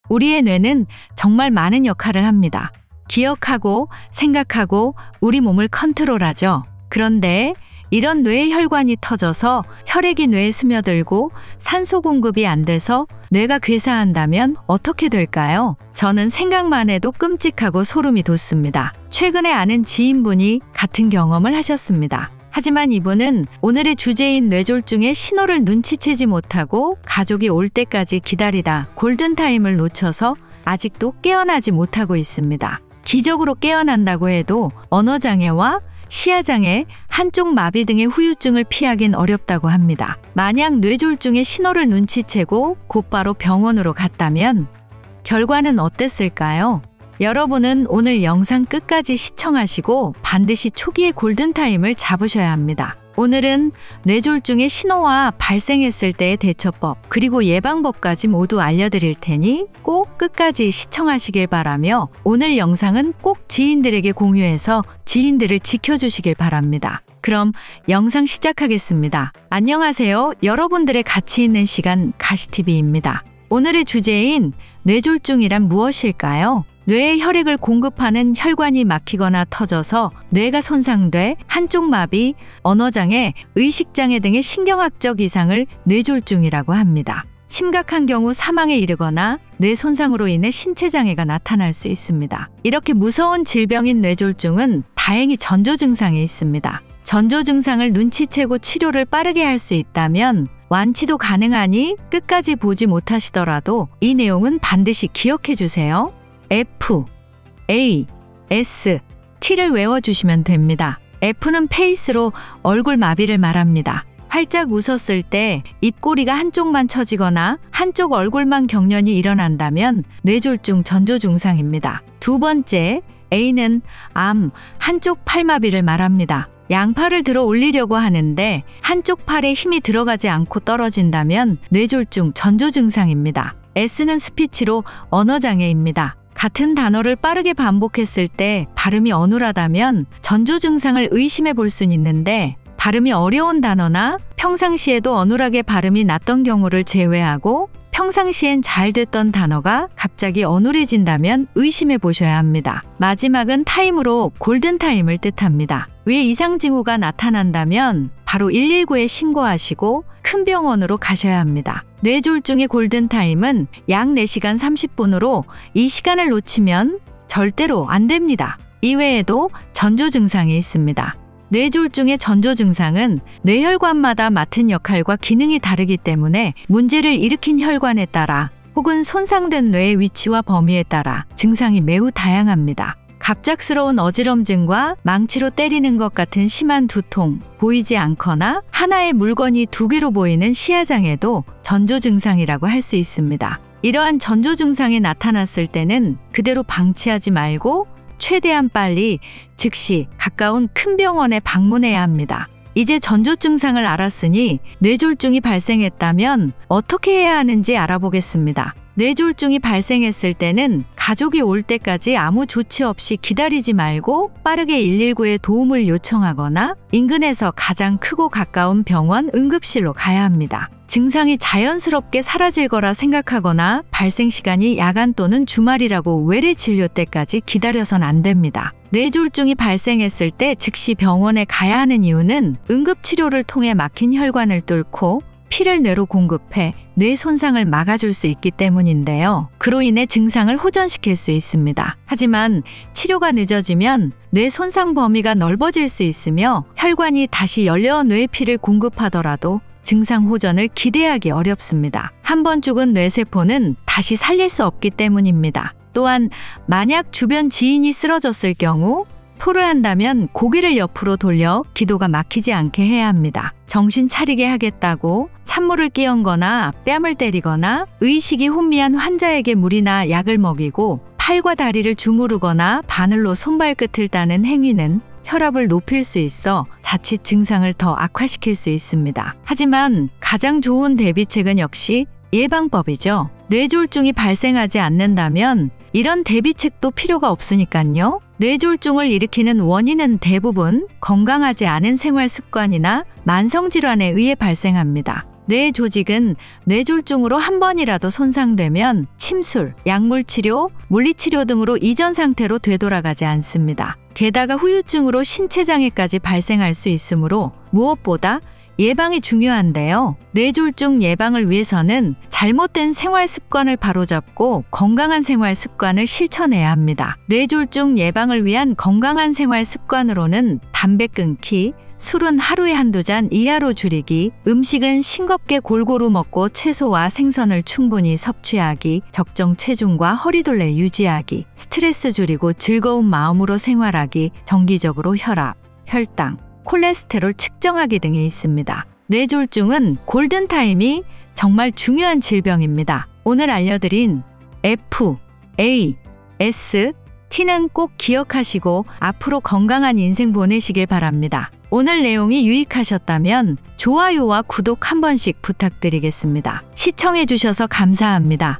우리의 뇌는 정말 많은 역할을 합니다. 기억하고 생각하고 우리 몸을 컨트롤하죠. 그런데 이런 뇌의 혈관이 터져서 혈액이 뇌에 스며들고 산소 공급이 안 돼서 뇌가 괴사한다면 어떻게 될까요? 저는 생각만 해도 끔찍하고 소름이 돋습니다. 최근에 아는 지인분이 같은 경험을 하셨습니다. 하지만 이분은 오늘의 주제인 뇌졸중의 신호를 눈치채지 못하고 가족이 올 때까지 기다리다 골든타임을 놓쳐서 아직도 깨어나지 못하고 있습니다. 기적으로 깨어난다고 해도 언어장애와 시야장애, 한쪽 마비 등의 후유증을 피하긴 어렵다고 합니다. 만약 뇌졸중의 신호를 눈치채고 곧바로 병원으로 갔다면 결과는 어땠을까요? 여러분은 오늘 영상 끝까지 시청하시고 반드시 초기의 골든타임을 잡으셔야 합니다. 오늘은 뇌졸중의 신호와 발생했을 때의 대처법, 그리고 예방법까지 모두 알려드릴 테니 꼭 끝까지 시청하시길 바라며 오늘 영상은 꼭 지인들에게 공유해서 지인들을 지켜주시길 바랍니다. 그럼 영상 시작하겠습니다. 안녕하세요. 여러분들의 가치 있는 시간 가시TV입니다. 오늘의 주제인 뇌졸중이란 무엇일까요? 뇌에 혈액을 공급하는 혈관이 막히거나 터져서 뇌가 손상돼 한쪽 마비, 언어장애, 의식장애 등의 신경학적 이상을 뇌졸중이라고 합니다. 심각한 경우 사망에 이르거나 뇌 손상으로 인해 신체장애가 나타날 수 있습니다. 이렇게 무서운 질병인 뇌졸중은 다행히 전조 증상이 있습니다. 전조 증상을 눈치채고 치료를 빠르게 할 수 있다면 완치도 가능하니 끝까지 보지 못하시더라도 이 내용은 반드시 기억해 주세요. F, A, S, T를 외워주시면 됩니다. F는 페이스로 얼굴 마비를 말합니다. 활짝 웃었을 때 입꼬리가 한쪽만 처지거나 한쪽 얼굴만 경련이 일어난다면 뇌졸중 전조 증상입니다. 두 번째, A는 암, 한쪽 팔마비를 말합니다. 양팔을 들어 올리려고 하는데 한쪽 팔에 힘이 들어가지 않고 떨어진다면 뇌졸중 전조 증상입니다. S는 스피치로 언어장애입니다. 같은 단어를 빠르게 반복했을 때 발음이 어눌하다면 전조 증상을 의심해 볼 수는 있는데 발음이 어려운 단어나 평상시에도 어눌하게 발음이 났던 경우를 제외하고 평상시엔 잘 됐던 단어가 갑자기 어눌해진다면 의심해 보셔야 합니다. 마지막은 타임으로 골든타임을 뜻합니다. 위에 이상 징후가 나타난다면 바로 119에 신고하시고 큰 병원으로 가셔야 합니다. 뇌졸중의 골든타임은 약 4시간 30분으로 이 시간을 놓치면 절대로 안 됩니다. 이외에도 전조 증상이 있습니다. 뇌졸중의 전조 증상은 뇌혈관마다 맡은 역할과 기능이 다르기 때문에 문제를 일으킨 혈관에 따라 혹은 손상된 뇌의 위치와 범위에 따라 증상이 매우 다양합니다. 갑작스러운 어지럼증과 망치로 때리는 것 같은 심한 두통, 보이지 않거나 하나의 물건이 두 개로 보이는 시야장애도 전조 증상이라고 할 수 있습니다. 이러한 전조 증상이 나타났을 때는 그대로 방치하지 말고 최대한 빨리 즉시 가까운 큰 병원에 방문해야 합니다. 이제 전조 증상을 알았으니 뇌졸중이 발생했다면 어떻게 해야 하는지 알아보겠습니다. 뇌졸중이 발생했을 때는 가족이 올 때까지 아무 조치 없이 기다리지 말고 빠르게 119에 도움을 요청하거나 인근에서 가장 크고 가까운 병원 응급실로 가야 합니다. 증상이 자연스럽게 사라질 거라 생각하거나 발생 시간이 야간 또는 주말이라고 외래 진료 때까지 기다려선 안 됩니다. 뇌졸중이 발생했을 때 즉시 병원에 가야 하는 이유는 응급치료를 통해 막힌 혈관을 뚫고 피를 뇌로 공급해 뇌 손상을 막아줄 수 있기 때문인데요. 그로 인해 증상을 호전시킬 수 있습니다. 하지만 치료가 늦어지면 뇌 손상 범위가 넓어질 수 있으며 혈관이 다시 열려 뇌 피를 공급하더라도 증상 호전을 기대하기 어렵습니다. 한 번 죽은 뇌세포는 다시 살릴 수 없기 때문입니다. 또한 만약 주변 지인이 쓰러졌을 경우 토를 한다면 고개를 옆으로 돌려 기도가 막히지 않게 해야 합니다. 정신 차리게 하겠다고 찬물을 끼얹거나 뺨을 때리거나 의식이 혼미한 환자에게 물이나 약을 먹이고 팔과 다리를 주무르거나 바늘로 손발끝을 따는 행위는 혈압을 높일 수 있어 자칫 증상을 더 악화시킬 수 있습니다. 하지만 가장 좋은 대비책은 역시 예방법이죠. 뇌졸중이 발생하지 않는다면 이런 대비책도 필요가 없으니까요. 뇌졸중을 일으키는 원인은 대부분 건강하지 않은 생활 습관이나 만성질환에 의해 발생합니다. 뇌 조직은 뇌졸중으로 한 번이라도 손상되면 침술, 약물치료, 물리치료 등으로 이전 상태로 되돌아가지 않습니다. 게다가 후유증으로 신체장애까지 발생할 수 있으므로 무엇보다 예방이 중요한데요. 뇌졸중 예방을 위해서는 잘못된 생활 습관을 바로잡고 건강한 생활 습관을 실천해야 합니다. 뇌졸중 예방을 위한 건강한 생활 습관으로는 담배 끊기, 술은 하루에 한두 잔 이하로 줄이기, 음식은 싱겁게 골고루 먹고 채소와 생선을 충분히 섭취하기, 적정 체중과 허리둘레 유지하기, 스트레스 줄이고 즐거운 마음으로 생활하기, 정기적으로 혈압, 혈당, 콜레스테롤 측정하기 등이 있습니다. 뇌졸중은 골든타임이 정말 중요한 질병입니다. 오늘 알려드린 F, A, S, T는 꼭 기억하시고 앞으로 건강한 인생 보내시길 바랍니다. 오늘 내용이 유익하셨다면 좋아요와 구독 한 번씩 부탁드리겠습니다. 시청해주셔서 감사합니다.